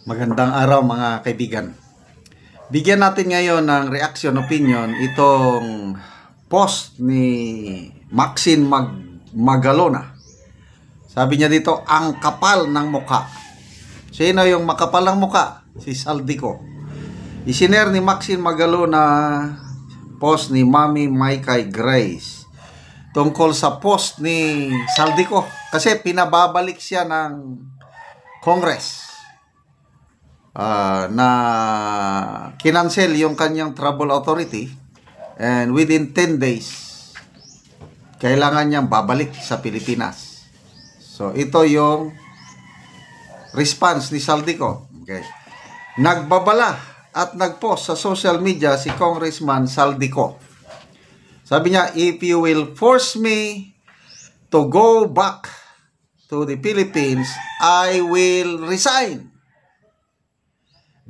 Magandang araw mga kaibigan. Bigyan natin ngayon ng reaction opinion itong post ni Maxine Magalona. Sabi niya dito, ang kapal ng muka. Sino yung makapal ng muka? Si Saldico. Isinare ni Maxine Magalona post ni Mami Maykay Grace tungkol sa post ni Saldico kasi pinababalik siya ng Congress. Na kinancel yung kanyang travel authority and within 10 days kailangan niyang babalik sa Pilipinas. So ito yung response ni Saldico. Okay. Nagbabala at nagpost sa social media si Congressman Saldico. Sabi niya, if you will force me to go back to the Philippines, I will resign.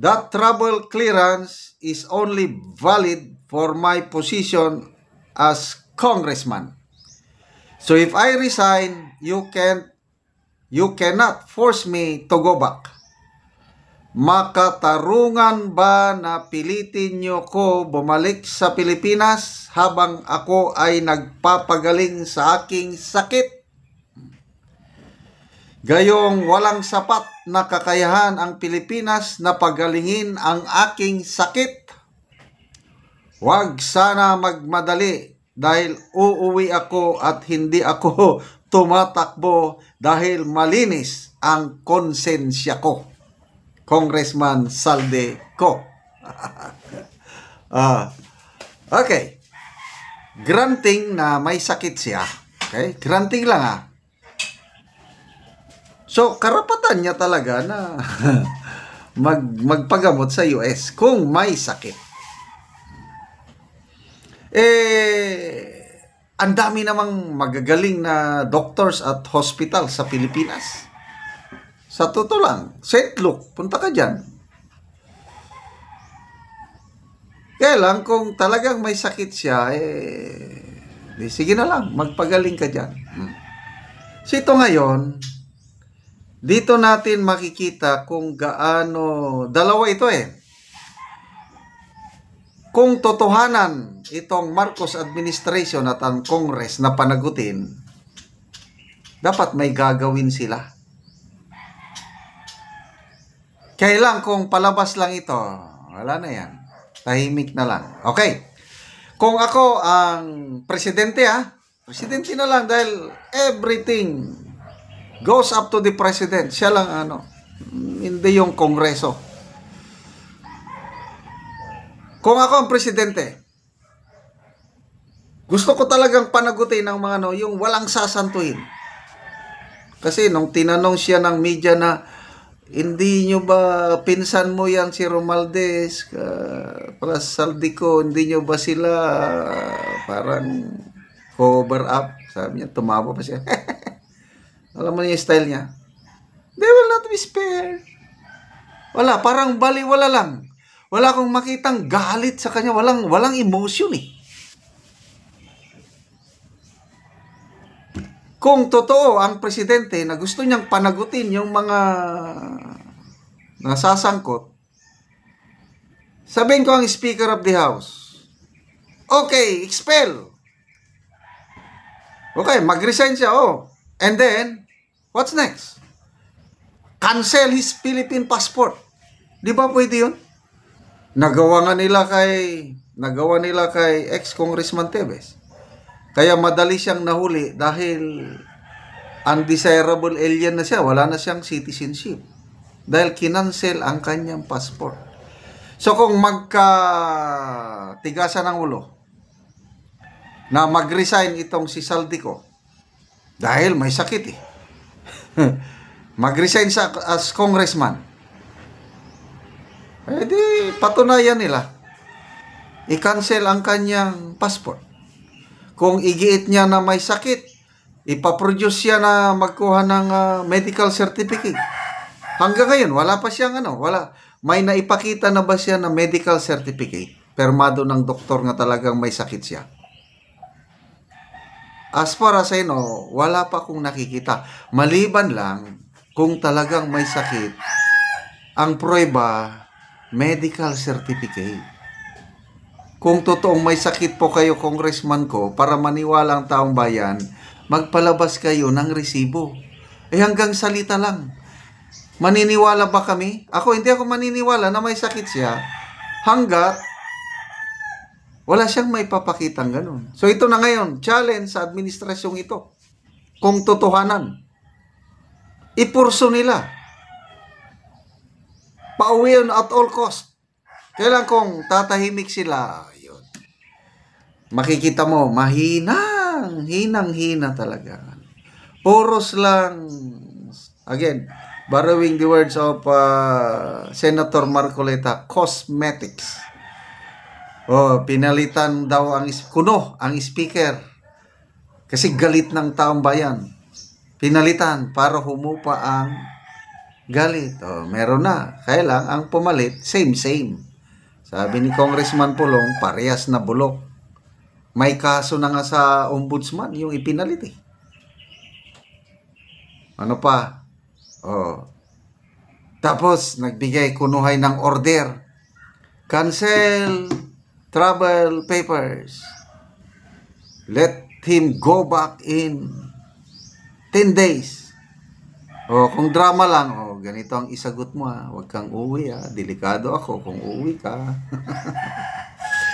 That travel clearance is only valid for my position as congressman. So if I resign, you cannot force me to go back. Makatarungan ba na pilitin niyo ko bumalik sa Pilipinas habang ako ay nagpapagaling sa aking sakit? Gayong walang sapat na kakayahan ang Pilipinas na pagalingin ang aking sakit. Huwag sana magmadali dahil uuwi ako at hindi ako tumatakbo dahil malinis ang konsensya ko. Congressman Saldico. Okay. Granting na may sakit siya. Okay? Granting lang So, karapatan niya talaga na magpagamot sa US kung may sakit. Ang dami namang magagaling na doctors at hospital sa Pilipinas. Sa totoo lang, St. Luke, punta ka dyan. Kaya lang, kung talagang may sakit siya, sige na lang, magpagaling ka dyan. So, ito ngayon, dito natin makikita kung gaano, dalawa ito Kung totohanan itong Marcos administration at ang Congress na panagutin, dapat may gagawin sila. Kaya lang kung palabas lang ito, wala na yan. Tahimik na lang. Okay. Kung ako ang presidente presidente na lang dahil everything goes up to the president. Siya lang hindi yung kongreso. Kung ako ang presidente, gusto ko talagang panagutin ng mga yung walang sasantuhin. Kasi nung tinanong siya ng media na, hindi nyo ba pinsan mo yan si Romualdez, plus Saldico, hindi nyo ba sila parang cover up? Sabi niya, tumawa pa siya. Alam mo niya yung style niya. They will not be spared. Wala, parang baliwala lang. Wala akong makitang galit sa kanya. Walang emotion Kung totoo ang presidente na gusto niyang panagutin yung mga nasasangkot, sabihin ko ang Speaker of the House, okay, expel. Okay, mag-resign siya, And then, what's next? Cancel his Philippine passport. Di ba pwede yun? Nagawa nila kay ex-Congressman Tevez. Kaya madali siyang nahuli dahil undesirable alien na siya. Wala na siyang citizenship. Dahil kinancel ang kanyang passport. So kung magkatigasan ng ulo na mag-resign itong si Saldico, dahil may sakit mag-resign siya as congressman. Di patunayan nila. I-cancel ang kanyang passport. Kung igiit niya na may sakit, ipaproduce siya na magkuha ng medical certificate. Hanggang ngayon, wala pa siyang may naipakita na ba siya na medical certificate? Permado ng doktor nga talagang may sakit siya. As far as I know, wala pa akong nakikita. Maliban lang kung talagang may sakit ang prueba, medical certificate. Kung totoong may sakit po kayo, congressman ko, para maniwala ang taong bayan, magpalabas kayo ng resibo. Hanggang salita lang. Maniniwala ba kami? Hindi ako maniniwala na may sakit siya hanggat wala siyang may papakitang ganun. So ito na ngayon, challenge sa administrasyong ito. Kung totohanan, ipurso nila. Pauwi yun at all cost. Kailan kung tatahimik sila, yun. Makikita mo, hinang-hina talaga. Puros lang, again, borrowing the words of Senator Marcoleta, cosmetics. Pinalitan daw ang speaker. Kasi galit ng taong bayan. Pinalitan para humupa ang galit. Meron na. Kaya lang, ang pumalit, same. Sabi ni Congressman Pulong, parehas na bulok. May kaso na nga sa ombudsman, yung ipinalit eh. Ano pa? Tapos, nagbigay kunuhay ng order. Cancel travel papers. Let him go back in 10 days. Kung drama lang, ganito ang isagot mo Huwag kang uwi Delikado ako kung uwi ka.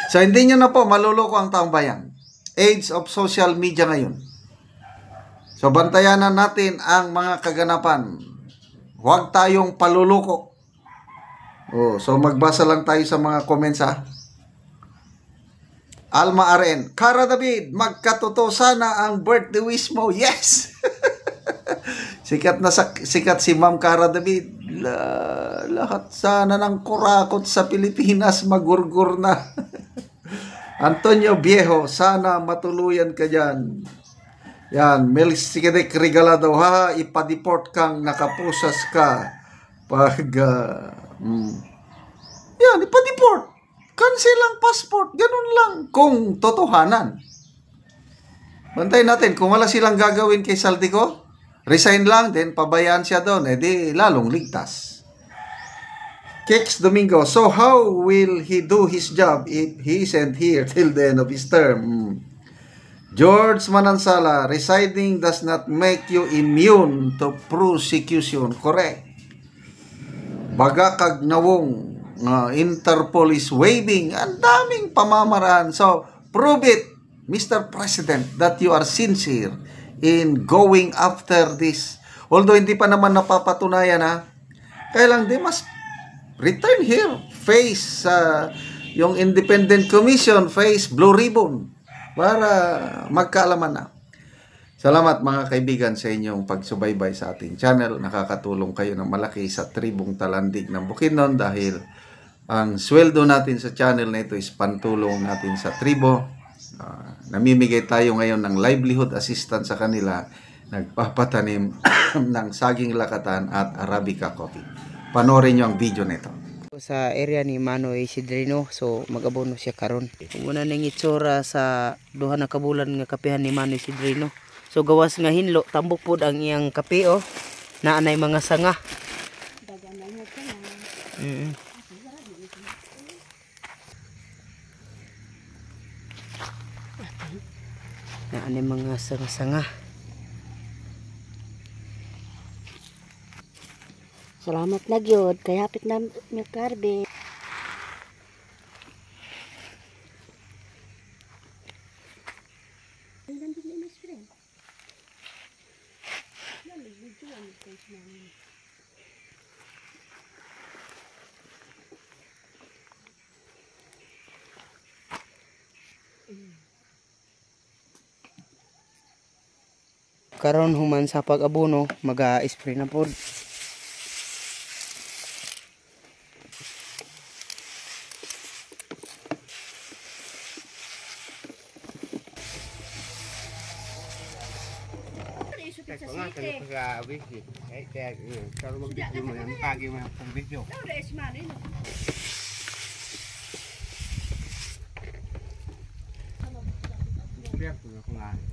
So, hindi nyo na po maluloko ang taong bayan. Age of social media ngayon. So, bantayanan natin ang mga kaganapan. Huwag tayong paluloko. So, magbasa lang tayo sa mga comments Alma Aren, Cara David, magkatotoo sana ang birthday wish mo. Yes! Sikat si Ma'am Cara David. Lahat sana ng kurakot sa Pilipinas magurgur na. Antonio Viejo, sana matuluyan ka dyan. Yan, Melchizedek Regalado, ipadeport kang nakapusas ka. Yan, ipadeport. Cancel ang passport. Ganun lang. Kung totohanan. Bantayin natin. Kung wala silang gagawin kay Saldico, resign lang din. Pabayaan siya doon. Di lalong ligtas. Keks Domingo. So how will he do his job if he isn't here till the end of his term? George Manansala. Resigning does not make you immune to prosecution. Correct. Bagakag nawong Interpol is waving. Ang daming pamamaraan. So, prove it, Mr. President, that you are sincere in going after this. Although hindi pa naman napapatunayan kaya lang they must return here. Face yung Independent Commission, face Blue Ribbon para magkaalaman na. Salamat mga kaibigan sa inyong pagsubaybay sa ating channel. Nakakatulong kayo ng malaki sa tribong Talandig ng Bukidnon dahil ang sweldo natin sa channel na ito is pantulong natin sa tribo. Namimigay tayo ngayon ng livelihood assistance sa kanila. Nagpapatanim ng saging lakatan at Arabica coffee. Panoorin nyo ang video nito. Sa area ni Manoy Sidrino, so magabono siya karon. Muna nang itsura sa duha na kabulan nga kapehan ni Manoy Sidrino. So gawas nga hinlo, tambok pod ang iyang kape na anay mga sanga. Na anay mga sanga-sanga. Salamat na gyud kay hapit na mi karbe. Karon human sa pag-abono, maga-spray na pod.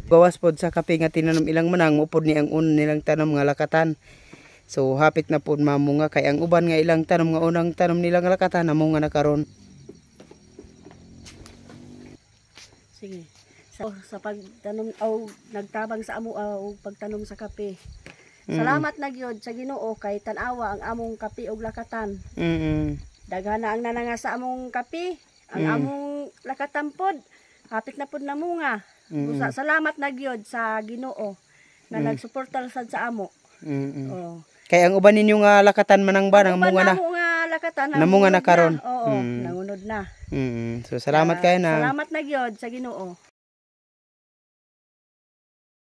Gawas pod sa kape nga tinanom ilang manang upod ni ang un nilang tanom nga lakatan. So hapit na pud mamunga kay ang uban nga ilang tanom nga unang tanom nila nga lakatan namunga na karon. Sige. Sa pagtanom o nagtabang sa amo o pagtanom sa kape. Salamat na gyud sa Ginoo kay tan-awa ang among kape og lakatan. Daghana ang nananga sa among kape, ang among lakatan pod. Hapit na pod namunga. Busa salamat na gyud sa Ginoo nga nagsuporta sad sa amo. Oh. Kay ang uban ninyo nga lakatan manang ba nang munga na. Namunga na karon. Oo, nangunod na. So salamat kayo na. Salamat na gyud sa Ginoo.